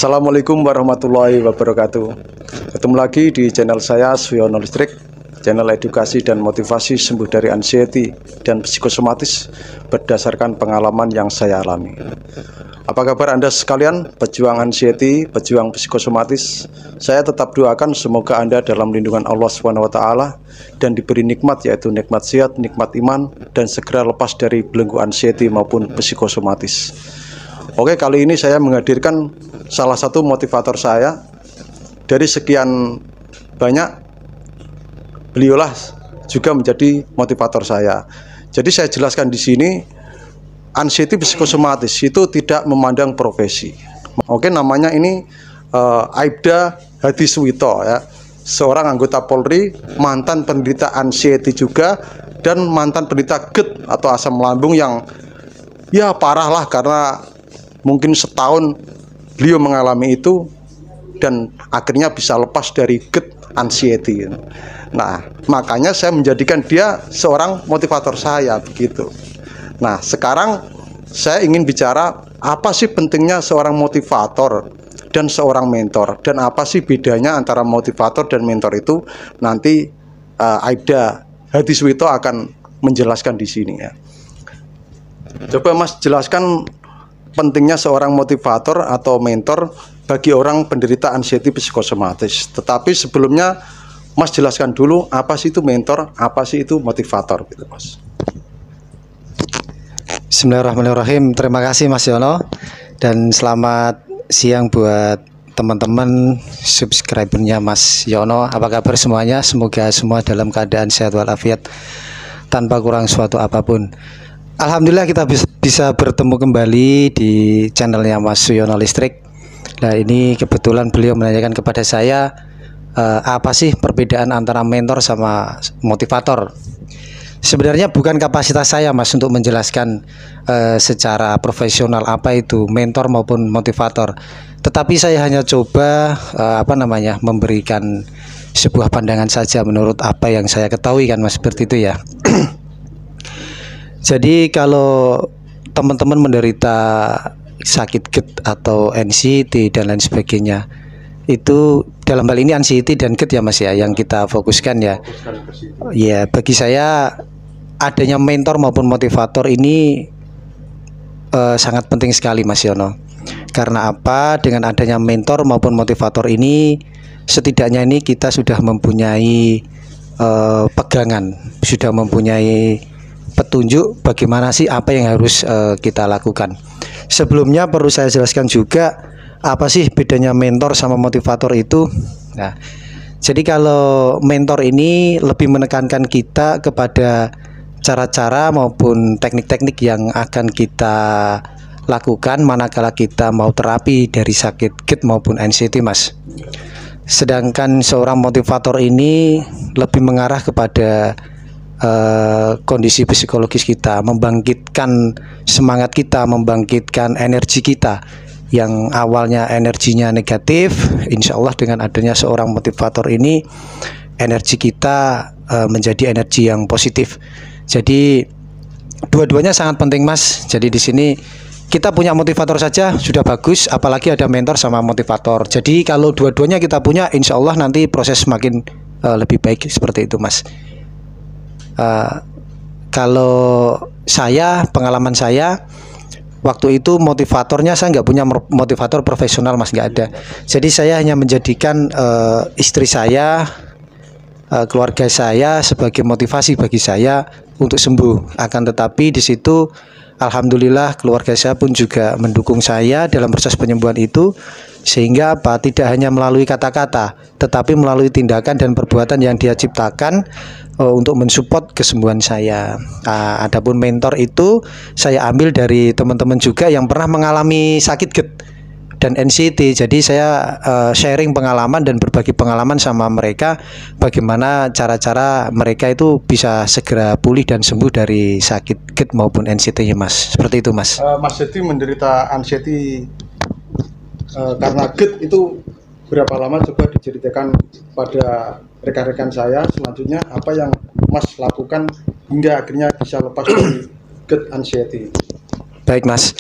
Assalamualaikum warahmatullahi wabarakatuh. Ketemu lagi di channel saya Suyono Listrik, channel edukasi dan motivasi sembuh dari anxiety dan psikosomatis berdasarkan pengalaman yang saya alami. Apa kabar Anda sekalian, pejuang anxiety, pejuang psikosomatis? Saya tetap doakan semoga Anda dalam lindungan Allah SWT dan diberi nikmat, yaitu nikmat sehat, nikmat iman, dan segera lepas dari belenggu anxiety maupun psikosomatis. Oke, kali ini saya menghadirkan salah satu motivator saya. Dari sekian banyak, beliaulah juga menjadi motivator saya. Jadi saya jelaskan di sini, anxiety psikosomatis itu tidak memandang profesi. Oke, namanya ini Aibda Hadiswito ya, seorang anggota Polri, mantan penderita anxiety juga, dan mantan penderita GERD atau asam lambung yang ya parah lah, karena mungkin setahun beliau mengalami itu dan akhirnya bisa lepas dari GERD anxiety. Nah, makanya saya menjadikan dia seorang motivator saya begitu. Nah, sekarang saya ingin bicara apa sih pentingnya seorang motivator dan seorang mentor, dan apa sih bedanya antara motivator dan mentor itu. Nanti Aibda Hadiswito akan menjelaskan di sini ya. Coba Mas jelaskan pentingnya seorang motivator atau mentor bagi orang penderita anxiety psikosomatis. Tetapi sebelumnya Mas jelaskan dulu apa sih itu mentor, apa sih itu motivator gitu Mas. Bismillahirrahmanirrahim. Terima kasih Mas Yono, dan selamat siang buat teman-teman subscribernya Mas Yono. Apa kabar semuanya? Semoga semua dalam keadaan sehat walafiat tanpa kurang suatu apapun. Alhamdulillah kita bisa bertemu kembali di channelnya Mas Suyono Listrik. Nah, ini kebetulan beliau menanyakan kepada saya apa sih perbedaan antara mentor sama motivator. Sebenarnya bukan kapasitas saya Mas untuk menjelaskan secara profesional apa itu mentor maupun motivator. Tetapi saya hanya coba memberikan sebuah pandangan saja menurut apa yang saya ketahui kan Mas, seperti itu ya. Jadi kalau teman-teman menderita sakit GERD atau anxiety dan lain sebagainya, itu dalam hal ini anxiety dan GERD ya Mas ya, yang kita fokuskan ya. Ya, bagi saya adanya mentor maupun motivator ini sangat penting sekali Mas Yono. Karena apa? Dengan adanya mentor maupun motivator ini, setidaknya ini kita sudah mempunyai pegangan, sudah mempunyai petunjuk bagaimana sih apa yang harus kita lakukan. Sebelumnya perlu saya jelaskan juga apa sih bedanya mentor sama motivator itu. Nah, jadi kalau mentor ini lebih menekankan kita kepada cara-cara maupun teknik-teknik yang akan kita lakukan manakala kita mau terapi dari sakit GERD maupun anxiety Mas. Sedangkan seorang motivator ini lebih mengarah kepada kondisi psikologis kita, membangkitkan semangat kita, membangkitkan energi kita yang awalnya energinya negatif. Insya Allah dengan adanya seorang motivator ini, energi kita menjadi energi yang positif. Jadi dua-duanya sangat penting Mas. Jadi di sini kita punya motivator saja sudah bagus, apalagi ada mentor sama motivator. Jadi kalau dua-duanya kita punya, insya Allah nanti proses semakin lebih baik, seperti itu Mas. Kalau saya, pengalaman saya waktu itu motivatornya, saya nggak punya motivator profesional Mas, nggak ada. Jadi saya hanya menjadikan istri saya, keluarga saya sebagai motivasi bagi saya untuk sembuh. Akan tetapi di situ alhamdulillah keluarga saya pun juga mendukung saya dalam proses penyembuhan itu, sehingga tidak hanya melalui kata-kata tetapi melalui tindakan dan perbuatan yang dia ciptakan untuk mensupport kesembuhan saya. Adapun mentor itu saya ambil dari teman-teman juga yang pernah mengalami sakit GERD dan anxiety. Jadi saya sharing pengalaman dan berbagi pengalaman sama mereka, bagaimana cara-cara mereka itu bisa segera pulih dan sembuh dari sakit GERD maupun anxiety-nya Mas. Seperti itu Mas. Mas jadi menderita anxiety karena GERD itu berapa lama? Coba diceritakan pada rekan-rekan saya selanjutnya apa yang Mas lakukan hingga akhirnya bisa lepas dari GERD anxiety. Baik Mas.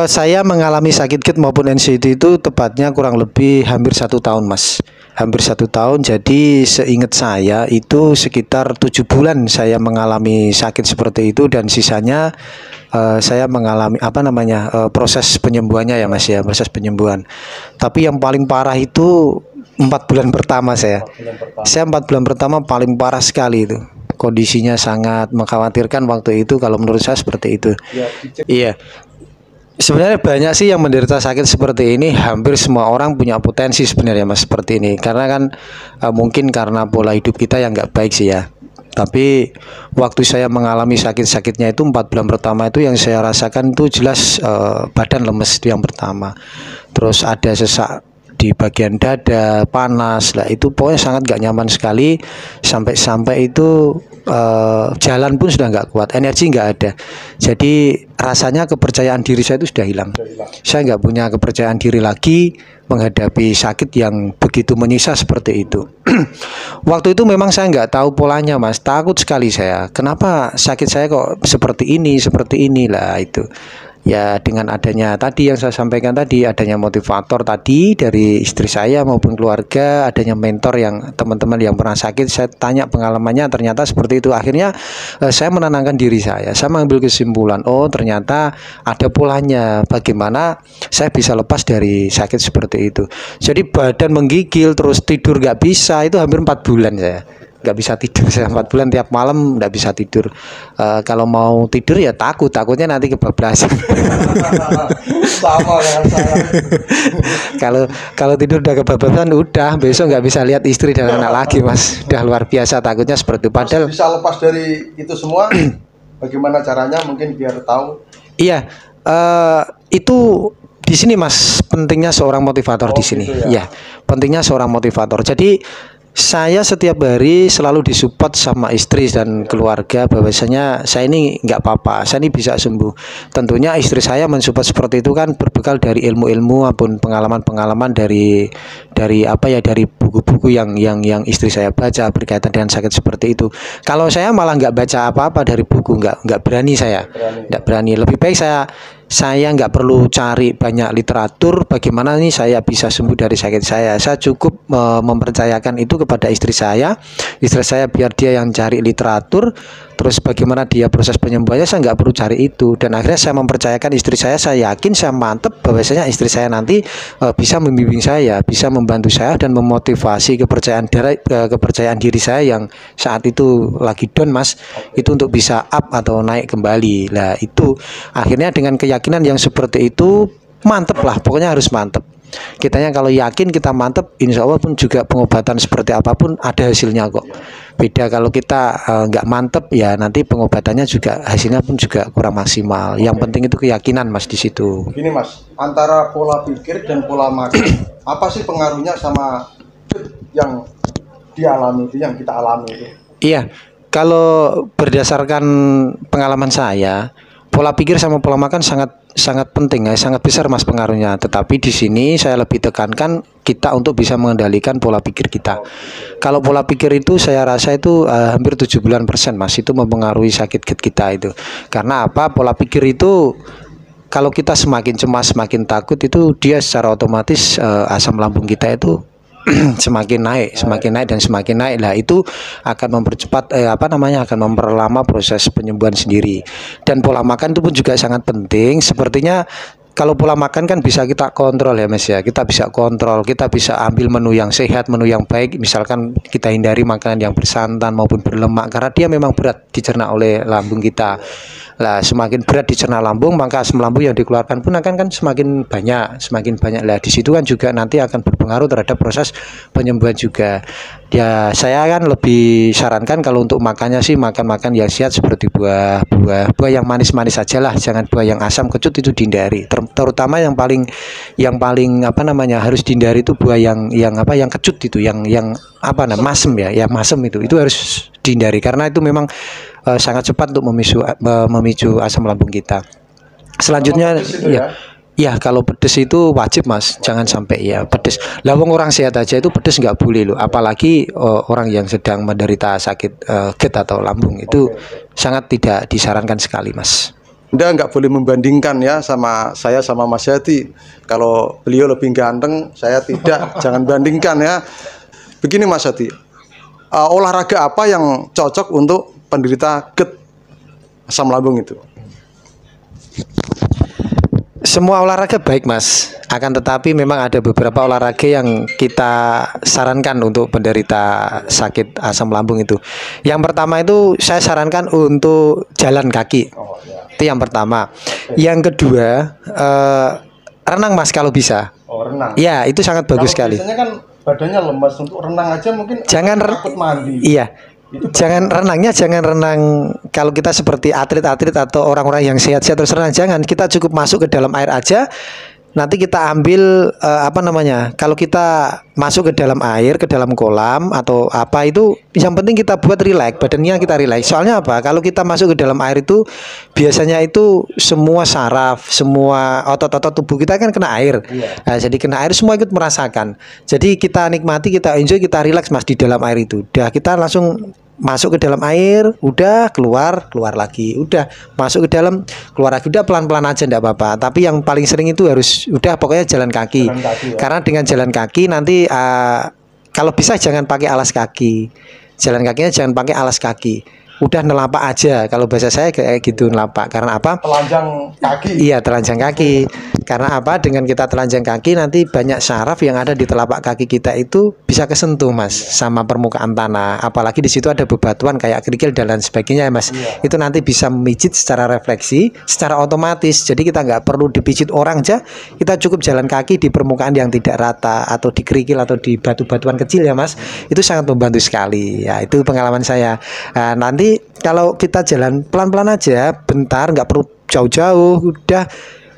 Saya mengalami sakit gerd maupun NCT itu tepatnya kurang lebih hampir 1 tahun, Mas. Hampir 1 tahun. Jadi seingat saya itu sekitar 7 bulan saya mengalami sakit seperti itu, dan sisanya saya mengalami proses penyembuhannya ya, Mas ya, proses penyembuhan. Tapi yang paling parah itu 4 bulan pertama saya. 4 bulan pertama paling parah sekali itu. Kondisinya sangat mengkhawatirkan waktu itu, kalau menurut saya seperti itu. Iya. Sebenarnya banyak sih yang menderita sakit seperti ini. Hampir semua orang punya potensi sebenarnya, Mas, seperti ini. Karena kan mungkin karena pola hidup kita yang nggak baik sih ya. Tapi waktu saya mengalami sakit-sakitnya itu 4 bulan pertama itu yang saya rasakan itu jelas badan lemes itu yang pertama. Terus ada sesak di bagian dada, panas lah, itu pokoknya sangat gak nyaman sekali. Sampai itu jalan pun sudah nggak kuat, energi nggak ada. Jadi rasanya kepercayaan diri saya itu sudah hilang. Saya nggak punya kepercayaan diri lagi menghadapi sakit yang begitu menyiksa seperti itu. Waktu itu memang saya nggak tahu polanya, Mas. Takut sekali saya. Kenapa sakit saya kok seperti ini lah itu. Ya dengan adanya tadi yang saya sampaikan tadi, adanya motivator tadi dari istri saya maupun keluarga, adanya mentor yang teman-teman yang pernah sakit, saya tanya pengalamannya, ternyata seperti itu. Akhirnya saya menenangkan diri saya mengambil kesimpulan, oh ternyata ada polanya, bagaimana saya bisa lepas dari sakit seperti itu. Jadi badan menggigil, terus tidur nggak bisa, itu hampir 4 bulan saya nggak bisa tidur. Saya 4 bulan tiap malam nggak bisa tidur. Kalau mau tidur ya takutnya nanti kebablasan. Sama dengan saya. Kalau tidur udah kebablasan, udah besok nggak bisa lihat istri dan anak lagi, Mas. Udah luar biasa takutnya seperti itu. Padahal bisa lepas dari itu semua. Bagaimana caranya, mungkin biar tahu. Iya, itu di sini, Mas, pentingnya seorang motivator di sini. Gitu ya. Ya, pentingnya seorang motivator. Jadi saya setiap hari selalu disupport sama istri dan keluarga bahwasanya saya ini nggak apa-apa, saya ini bisa sembuh. Tentunya istri saya mensupport seperti itu kan berbekal dari ilmu-ilmu maupun pengalaman-pengalaman dari buku-buku yang istri saya baca berkaitan dengan sakit seperti itu. Kalau saya malah nggak baca apa-apa dari buku, nggak berani saya, nggak berani. Lebih baik saya nggak perlu cari banyak literatur bagaimana nih saya bisa sembuh dari sakit saya. Saya cukup mempercayakan itu kepada istri saya biar dia yang cari literatur, terus bagaimana dia proses penyembuhannya, saya nggak perlu cari itu. Dan akhirnya saya mempercayakan istri saya yakin, saya mantep bahwasanya istri saya nanti bisa membimbing saya, bisa membantu saya dan memotivasi kepercayaan diri saya yang saat itu lagi down, Mas, itu untuk bisa up atau naik kembali. Lah itu akhirnya dengan keyakinan yang seperti itu, mantep lah, pokoknya harus mantep. Kitanya kalau yakin, kita mantep, insya Allah pun juga pengobatan seperti apapun ada hasilnya kok. Beda kalau kita nggak mantep, ya nanti pengobatannya juga hasilnya pun juga kurang maksimal. Yang penting itu keyakinan, Mas, di situ. Gini, Mas, antara pola pikir dan pola makan, apa sih pengaruhnya sama yang dialami itu, yang kita alami itu? Iya, kalau berdasarkan pengalaman saya, pola pikir sama pola makan sangat penting ya, sangat besar, Mas, pengaruhnya. Tetapi di sini saya lebih tekankan kita untuk bisa mengendalikan pola pikir kita. Kalau pola pikir itu saya rasa itu hampir 70%, Mas, itu mempengaruhi sakit gerd kita itu. Karena apa? Pola pikir itu kalau kita semakin cemas, semakin takut, itu dia secara otomatis asam lambung kita itu semakin naik dan semakin naik. Lah itu akan mempercepat akan memperlama proses penyembuhan sendiri. Dan pola makan itu pun juga sangat penting. Sepertinya kalau pola makan kan bisa kita kontrol ya, Mas ya. Kita bisa kontrol, kita bisa ambil menu yang sehat, menu yang baik. Misalkan kita hindari makanan yang bersantan maupun berlemak karena dia memang berat dicerna oleh lambung kita. Lah semakin berat dicerna lambung, maka asam lambung yang dikeluarkan pun akan semakin banyak. Lah di situ kan juga nanti akan berpengaruh terhadap proses penyembuhan juga. Ya saya kan lebih sarankan kalau untuk makannya sih makan yang sehat seperti buah yang manis-manis saja lah, jangan buah yang asam kecut, itu dihindari. Terutama yang paling harus dihindari itu buah yang kecut itu, masem ya, masem itu harus dihindari karena itu memang sangat cepat untuk memicu asam lambung kita. Selanjutnya ya kalau pedes itu wajib, Mas, jangan sampai ya pedes. Lah wong orang sehat aja itu pedes nggak boleh loh, apalagi orang yang sedang menderita sakit gerd atau lambung itu sangat tidak disarankan sekali, Mas. Anda nggak boleh membandingkan ya sama saya sama Mas Yati. Kalau beliau lebih ganteng, saya tidak. Jangan bandingkan ya. Begini Mas Yati, olahraga apa yang cocok untuk penderita GERD asam lambung itu? Semua olahraga baik Mas, akan tetapi memang ada beberapa olahraga yang kita sarankan untuk penderita sakit asam lambung itu. Yang pertama itu saya sarankan untuk jalan kaki. Itu yang pertama. Yang kedua renang Mas kalau bisa. Oh, renang. Ya, itu sangat bagus sekali. Biasanya kan badannya lemas, untuk renang aja mungkin Jangan takut mandi. Iya. Jangan renang kalau kita seperti atlet-atlet atau orang-orang yang sehat-sehat terus renang, jangan. Kita cukup masuk ke dalam air aja. Nanti kita ambil kalau kita masuk ke dalam air, ke dalam kolam atau apa itu, yang penting kita buat rileks, badannya kita rileks. Soalnya apa? Kalau kita masuk ke dalam air itu biasanya itu semua saraf, semua otot-otot tubuh kita kan kena air. Nah, jadi kena air semua ikut merasakan. Jadi kita nikmati, kita enjoy, kita rileks Mas di dalam air itu. Udah kita langsung masuk ke dalam air, udah keluar lagi, udah masuk ke dalam, keluar lagi, udah pelan-pelan aja enggak apa-apa. Tapi yang paling sering itu harus udah pokoknya jalan kaki. Ya. Karena dengan jalan kaki nanti kalau bisa jangan pakai alas kaki. Jalan kakinya jangan pakai alas kaki. Udah nelapak aja, kalau bahasa saya kayak gitu, nelapak. Karena apa? Telanjang kaki. Iya, telanjang kaki. Karena apa? Dengan kita telanjang kaki nanti banyak saraf yang ada di telapak kaki kita itu bisa kesentuh Mas sama permukaan tanah. Apalagi di situ ada bebatuan kayak kerikil dan lain sebagainya ya Mas. Itu nanti bisa memijit secara refleksi, secara otomatis. Jadi kita nggak perlu dipijit orang aja. Kita cukup jalan kaki di permukaan yang tidak rata atau di kerikil atau di batu-batuan kecil ya Mas. Itu sangat membantu sekali. Ya, itu pengalaman saya. Nah, nanti kalau kita jalan pelan-pelan aja, bentar, nggak perlu jauh-jauh, udah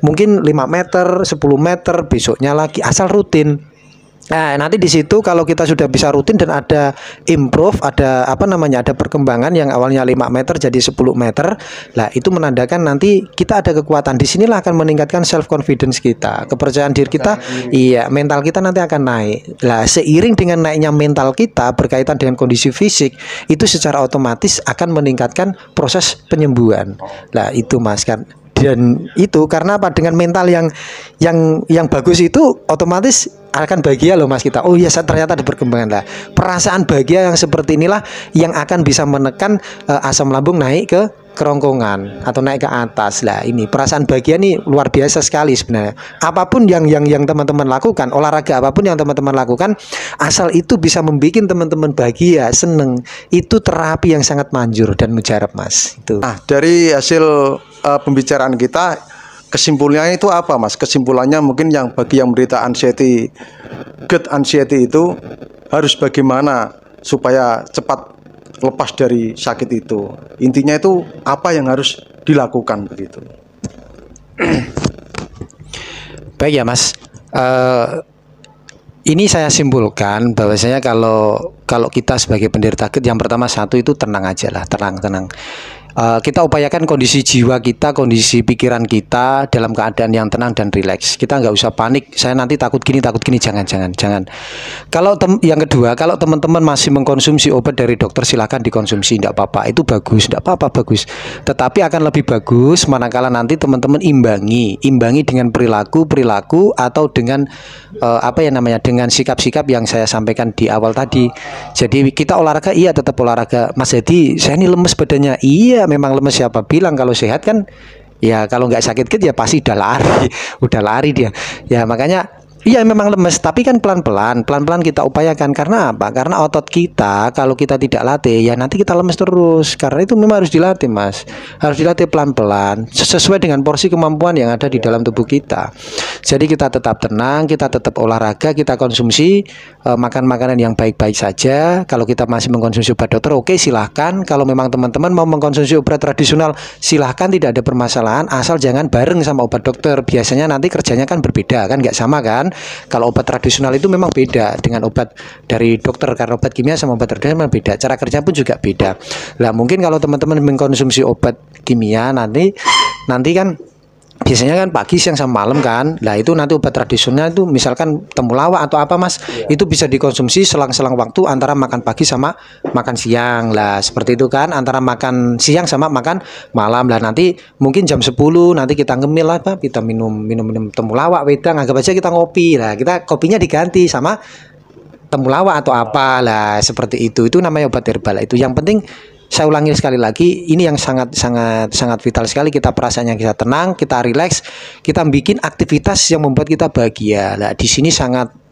mungkin 5 meter, 10 meter, besoknya lagi, asal rutin. Nah, nanti di situ kalau kita sudah bisa rutin dan ada improve, ada ada perkembangan yang awalnya 5 meter jadi 10 meter. Lah, itu menandakan nanti kita ada kekuatan. Di sinilah akan meningkatkan self confidence kita, kepercayaan diri kita. Iya, mental kita nanti akan naik. Lah, seiring dengan naiknya mental kita berkaitan dengan kondisi fisik, itu secara otomatis akan meningkatkan proses penyembuhan. Lah, itu Mas kan. Dan itu karena apa? Dengan mental yang bagus itu otomatis akan bahagia loh Mas kita. Oh iya, ternyata ada perkembangan lah. Perasaan bahagia yang seperti inilah yang akan bisa menekan asam lambung naik ke kerongkongan atau naik ke atas. Lah, ini perasaan bahagia nih luar biasa sekali sebenarnya. Apapun yang teman-teman lakukan, olahraga apapun yang teman-teman lakukan, asal itu bisa membuat teman-teman bahagia, seneng, itu terapi yang sangat manjur dan mujarab Mas. Itu. Nah, dari hasil pembicaraan kita, kesimpulannya itu apa Mas? Kesimpulannya mungkin bagi yang menderita anxiety, GERD anxiety itu harus bagaimana supaya cepat lepas dari sakit itu. Intinya itu apa yang harus dilakukan begitu. Baik ya Mas. Ini saya simpulkan bahwasanya kalau kita sebagai penderita GERD, yang pertama satu itu tenang aja lah, tenang. Kita upayakan kondisi jiwa kita, kondisi pikiran kita dalam keadaan yang tenang dan rileks. Kita nggak usah panik. Saya nanti takut gini, jangan. Kalau yang kedua, kalau teman-teman masih mengkonsumsi obat dari dokter, silakan dikonsumsi, tidak apa-apa. Itu bagus, tidak apa-apa, bagus. Tetapi akan lebih bagus manakala nanti teman-teman imbangi dengan perilaku atau dengan dengan sikap-sikap yang saya sampaikan di awal tadi. Jadi kita olahraga, iya tetap olahraga. Mas Hedi, saya ini lemes badannya. Iya, memang lemes, siapa bilang? Kalau sehat kan ya, kalau nggak sakit ya pasti udah lari dia. Ya makanya iya memang lemes, tapi kan pelan-pelan kita upayakan. Karena apa? Karena otot kita kalau kita tidak latih ya nanti kita lemes terus. Karena itu memang harus dilatih Mas. Harus dilatih pelan-pelan sesuai dengan porsi kemampuan yang ada di dalam tubuh kita. Jadi kita tetap tenang, kita tetap olahraga, kita konsumsi makan makanan yang baik-baik saja. Kalau kita masih mengkonsumsi obat dokter, oke, silahkan. Kalau memang teman-teman mau mengkonsumsi obat tradisional, silahkan, tidak ada permasalahan, asal jangan bareng sama obat dokter. Biasanya nanti kerjanya kan berbeda, kan nggak sama kan. Kalau obat tradisional itu memang beda dengan obat dari dokter, karena obat kimia sama obat tradisional beda, cara kerja pun juga beda. Lah mungkin kalau teman-teman mengkonsumsi obat kimia nanti kan biasanya kan pagi, siang, sama malam kan. Nah itu nanti obat tradisional itu misalkan temulawak atau apa mas, itu bisa dikonsumsi selang-selang waktu antara makan pagi sama makan siang lah, seperti itu kan, antara makan siang sama makan malam lah. Nanti mungkin jam 10 nanti kita ngemil lah, apa kita minum temulawak wedang, anggap aja kita ngopi lah, kita kopinya diganti sama temulawak atau apa lah, seperti itu namanya obat herbal. Itu yang penting, saya ulangi sekali lagi, ini yang sangat vital sekali, kita perasaannya kita tenang, kita rileks, kita bikin aktivitas yang membuat kita bahagia. Nah, di sini sangat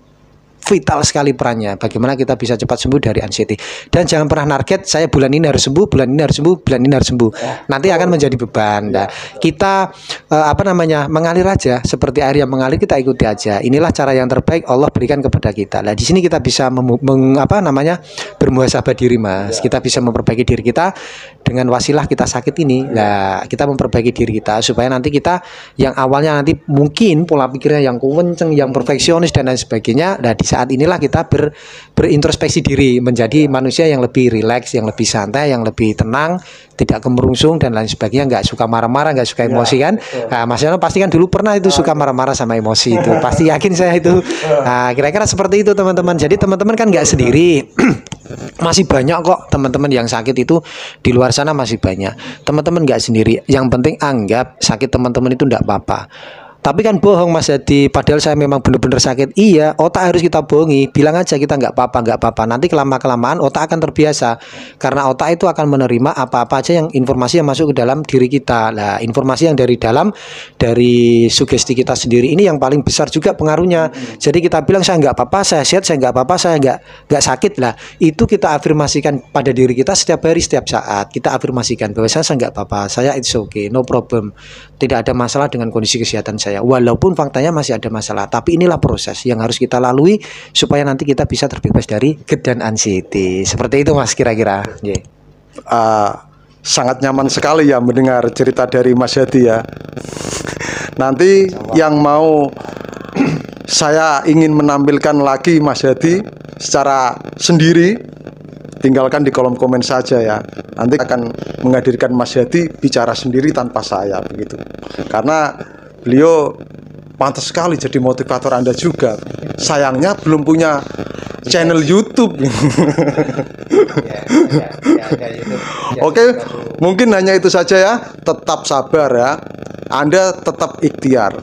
vital sekali perannya, bagaimana kita bisa cepat sembuh dari anxiety. Dan jangan pernah target saya bulan ini harus sembuh, bulan ini harus sembuh, bulan ini harus sembuh. Nanti akan menjadi beban. Nah, kita mengalir aja seperti air yang mengalir, kita ikuti aja. Inilah cara yang terbaik Allah berikan kepada kita. Nah, di sini kita bisa bermuhasabah diri, Mas. Kita bisa memperbaiki diri kita dengan wasilah kita sakit ini. Nah, kita memperbaiki diri kita supaya nanti kita yang awalnya nanti mungkin pola pikirnya yang kenceng, yang perfeksionis dan lain sebagainya. Nah, di saat inilah kita berintrospeksi diri menjadi manusia yang lebih rileks, yang lebih santai, yang lebih tenang, tidak kemerungsung dan lain sebagainya, nggak suka marah-marah, nggak suka emosi kan. Nah, Mas Yono pasti kan dulu pernah itu suka marah-marah sama emosi itu, pasti yakin saya itu. Nah, kira-kira seperti itu teman-teman. Jadi teman-teman kan nggak sendiri. Masih banyak kok teman-teman yang sakit itu di luar sana, masih banyak. Teman-teman nggak sendiri. Yang penting anggap sakit teman-teman itu nggak apa-apa. Tapi kan bohong Mas Hadi, padahal saya memang benar-benar sakit. Iya, otak harus kita bohongi. Bilang aja kita nggak apa-apa. Nanti kelamaan otak akan terbiasa. Karena otak itu akan menerima apa-apa aja yang informasi yang masuk ke dalam diri kita. Nah, informasi yang dari dalam, dari sugesti kita sendiri ini yang paling besar juga pengaruhnya. Jadi kita bilang saya nggak apa-apa, saya sehat, saya nggak apa-apa, saya nggak sakit lah. Itu kita afirmasikan pada diri kita setiap hari, setiap saat. Kita afirmasikan bahwa saya nggak apa-apa, saya it's okay, no problem. Tidak ada masalah dengan kondisi kesehatan saya. Walaupun faktanya masih ada masalah, tapi inilah proses yang harus kita lalui supaya nanti kita bisa terbebas dari GERD dan anxiety. Seperti itu Mas kira-kira. Yeah. Sangat nyaman sekali ya mendengar cerita dari Mas Hadi ya. Nanti yang mau saya ingin menampilkan lagi Mas Hadi secara sendiri, tinggalkan di kolom komen saja ya. Nanti akan menghadirkan Mas Hadi bicara sendiri tanpa saya begitu. Karena beliau pantas sekali jadi motivator Anda juga. Sayangnya belum punya channel YouTube. Oke, mungkin hanya itu saja ya. Tetap sabar ya. Anda tetap ikhtiar.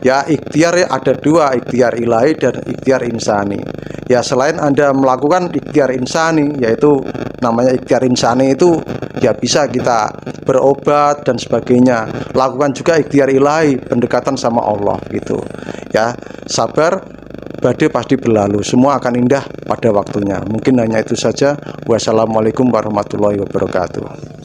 Ya, ikhtiar ya ada dua, ikhtiar ilahi dan ikhtiar insani. Ya, selain Anda melakukan ikhtiar insani, yaitu namanya ikhtiar insani itu ya bisa kita berobat dan sebagainya. Lakukan juga ikhtiar ilahi, pendekatan sama Allah gitu. Ya, sabar, badai pasti berlalu. Semua akan indah pada waktunya. Mungkin hanya itu saja. Wassalamualaikum warahmatullahi wabarakatuh.